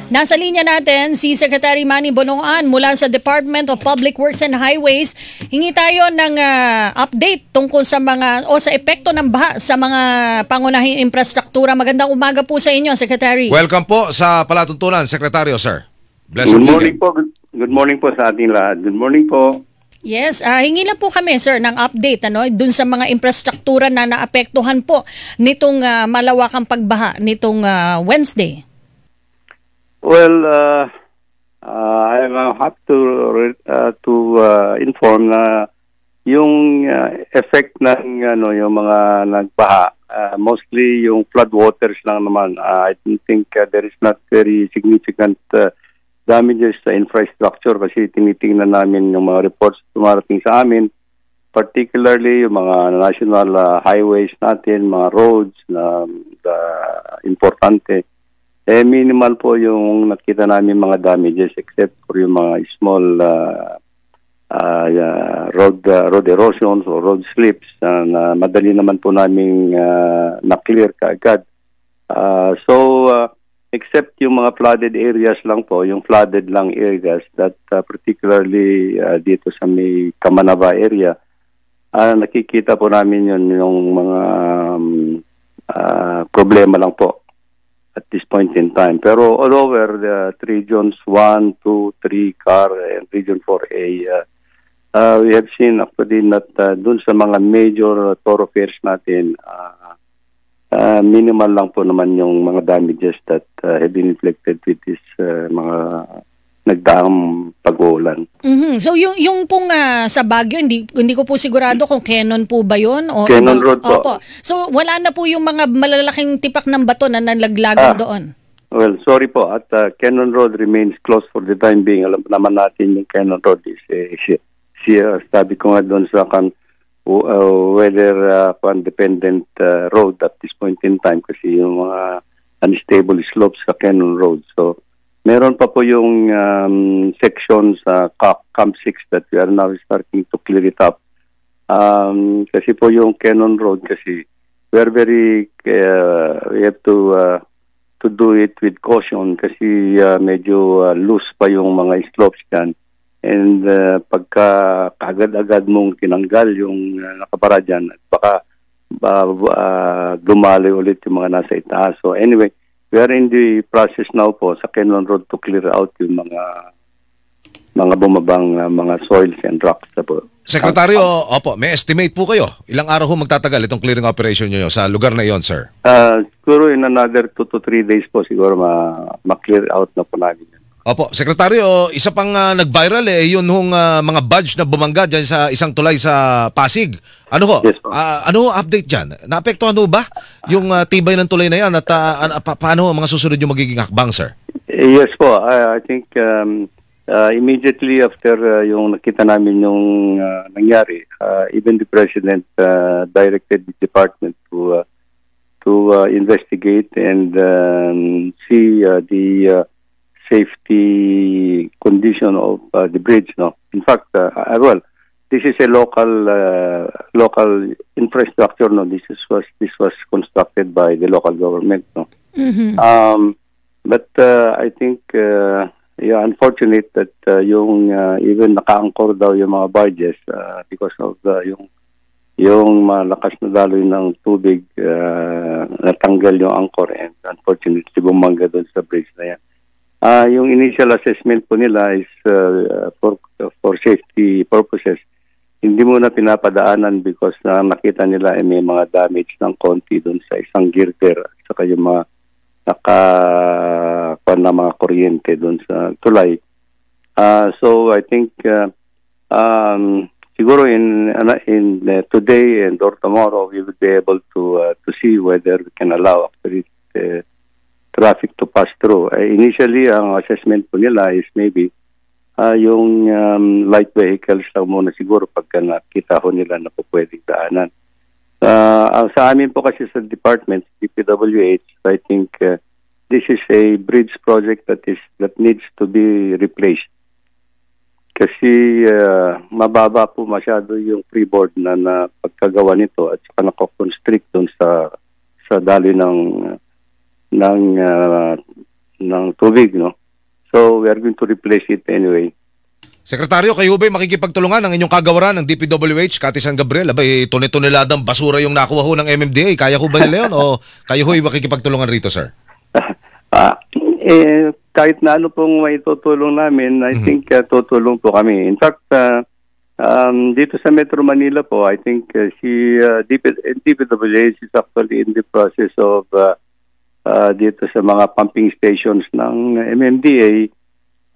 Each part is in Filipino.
Nasa linya natin si Secretary Manny Bonoan mula sa Department of Public Works and Highways. Hingi tayo ng update tungkol sa mga o sa epekto ng baha sa mga pangunahing infrastruktura. Magandang umaga po sa inyo, Secretary. Welcome po sa Palatuntunan, Sekretaryo, sir. Good morning po. Good morning po sa ating lahat. Good morning po. Yes, hingi lang po kami, sir, ng update dun sa mga infrastruktura na naapektuhan po nitong malawakang pagbaha nitong Wednesday. Well, I have to inform na yung effect ng yung mga nagbaha, mostly yung flood waters lang naman. I think there is not very significant damages sa infrastructure kasi tinitingnan namin yung mga reports tumarating sa amin, particularly yung mga national highways natin, mga roads na importante. Minimal po yung nakita namin mga damages except for yung mga small road erosions or road slips na madali naman po namin na-clear kaagad. Except yung mga flooded areas lang po, yung flooded lang areas that particularly dito sa may Kamanava area, nakikita po namin yun yung mga problema lang po at this point in time. Pero all over the regions 1, 2, 3, CAR, and Region 4A, we have seen actually that dun sa mga major thoroughfares natin, minimal lang po naman yung mga damages that have been inflicted with this mga nagdaang pag-uulan. So yung pong sa Baguio, hindi ko po sigurado kung Quezon po ba yun? O Quezon Road po. Opo. So wala na po yung mga malalaking tipak ng bato na nalaglagan doon? Well, sorry po. At Quezon Road remains closed for the time being. Alam naman natin yung Quezon Road is sabi ko nga doon sa weather dependent road at this point in time kasi yung mga unstable slopes sa Quezon Road. So meron pa po yung section sa Camp 6 that we are now starting to clear it up. Kasi po yung Quezon Road kasi we have to do it with caution kasi medyo loose pa yung mga slopes dyan. And pagka kaagad-agad mong tinanggal yung nakapara dyan, baka dumali ulit yung mga nasa itaas. So anyway, we are in the process now po sa Quezon Road to clear out yung mga bumabang mga soils and rocks po. Sekretaryo, opo, may estimate po kayo. Ilang araw ho magtatagal itong clearing operation nyo sa lugar na iyon, sir? Siguro in another 2 to 3 days po siguro ma-clear out na po namin. Opo, Sekretaryo, isa pang nag-viral yun hong mga badge na bumangga dyan sa isang tulay sa Pasig. Ano ho? Yes, ano ho update dyan? Naapektuhan ho ba yung tibay ng tulay na yan at paano mga susunod yung magiging hakbang, sir? Yes po, I think immediately after yung nakita namin yung nangyari, even the President directed the department to investigate and see the safety condition of the bridge. In fact, this is a local infrastructure. This was constructed by the local government. But I think unfortunate that yung even naka-anchor daw yung mga barges because of yung malakas na daloy ng tubig, natanggal yung anchor and unfortunately bumangga doon sa bridge na yan. Yung initial assessment po nila is for safety purposes. Hindi muna pinapadaanan because nakita nila may mga damage ng konti doon sa isang girder at saka yung mga na mga kuryente doon sa tulay. So I think siguro in today and or tomorrow we will be able to see whether we can allow traffic to pass through. Initially, ang assessment po nila is maybe yung light vehicles lang muna siguro pagka nakita ho nila na po pwedeng daanan. Sa amin po kasi sa department, DPWH, I think this is a bridge project that needs to be replaced. Kasi mababa po masyado yung freeboard na pagkagawa nito at saka nako-constrict dun sa daloy ng tubig, no? So we are going to replace it anyway. Sekretaryo, kayo ba'y makikipagtulungan ng inyong kagawaran ng DPWH, Kati San Gabriel? Abay, tuniladang basura yung nakuha ho ng MMDA. Kaya ho ba nila yun? O kayo ho'y makikipagtulungan rito, sir? Kahit na ano pong may tutulong namin, I think tutulong po kami. In fact, dito sa Metro Manila po, I think DPWH is actually in the process of dito sa mga pumping stations ng MMDA.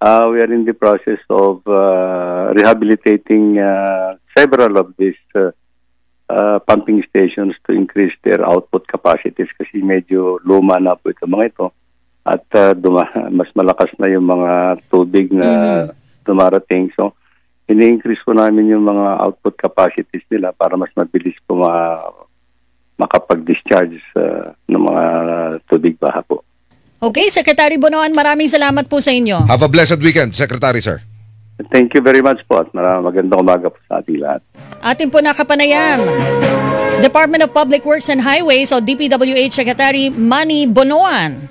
We are in the process of rehabilitating several of these pumping stations to increase their output capacities kasi medyo luma na po ito mga ito at mas malakas na yung mga tubig na dumarating. So, ini-increase po namin yung mga output capacities nila para mas mabilis po makapag-discharge ng mga tubig baha po. Okay, Secretary Bonoan, maraming salamat po sa inyo. Have a blessed weekend, Secretary, sir. Thank you very much po at magandang umaga po sa ating lahat. Atin po nakapanayam, Department of Public Works and Highways o DPWH Secretary Manny Bonoan.